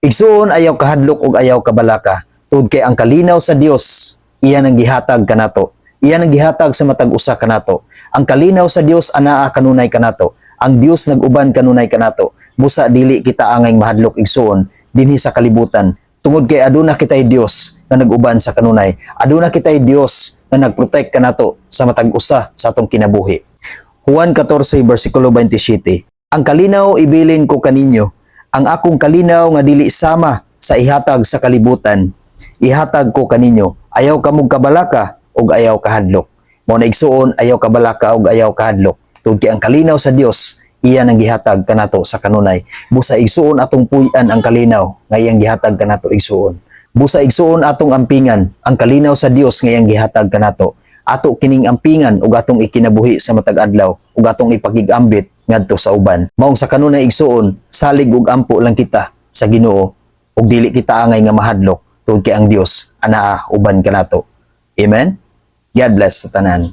Igsuon ayaw kahadlok ug ayaw kabalaka. Tungod kay ang kalinaw sa Dios iyan ang gihatag kanato. Iyan ang gihatag sa matag usa kanato. Ang kalinaw sa Dios anaa kanunay kanato. Ang Dios nag-uban kanunay kanato. Busa dili kita angay mahadlok igsuon dinhi sa kalibutan. Tungod kay aduna kitay Dios na nag-uban sa kanunay. Aduna kitay Dios na nagprotect kanato sa matag usa sa atong kinabuhi. Juan 14 versikulo 27. Ang kalinaw ibilin ko kaninyo, ang akong kalinaw nga dili sama sa ihatag sa kalibutan. Ihatag ko kaninyo, ayaw kamog kabalaka ug ayaw kahadlok. Mao na igsuon ayaw kabalaka ug ayaw kahadlok. Tungod kay ang kalinaw sa Dios iyan ang gihatag kanato sa kanunay. Busa igsuon atong puy-an ang kalinaw nga iyang gihatag kanato igsuon. Busa igsuon atong ampingan ang kalinaw sa Dios nga iyang gihatag kanato. Ato kining ampingan ug atong ikinabuhi sa matag adlaw ug atong ipakig-ambit ngadto sa uban. Maong sa kanunay igsuon, salig ug ampo lang kita sa Ginoo ug dili kita angay nga mahadlok tungod kay ang Dios anaa uban kanato. Amen. God bless sa tanan.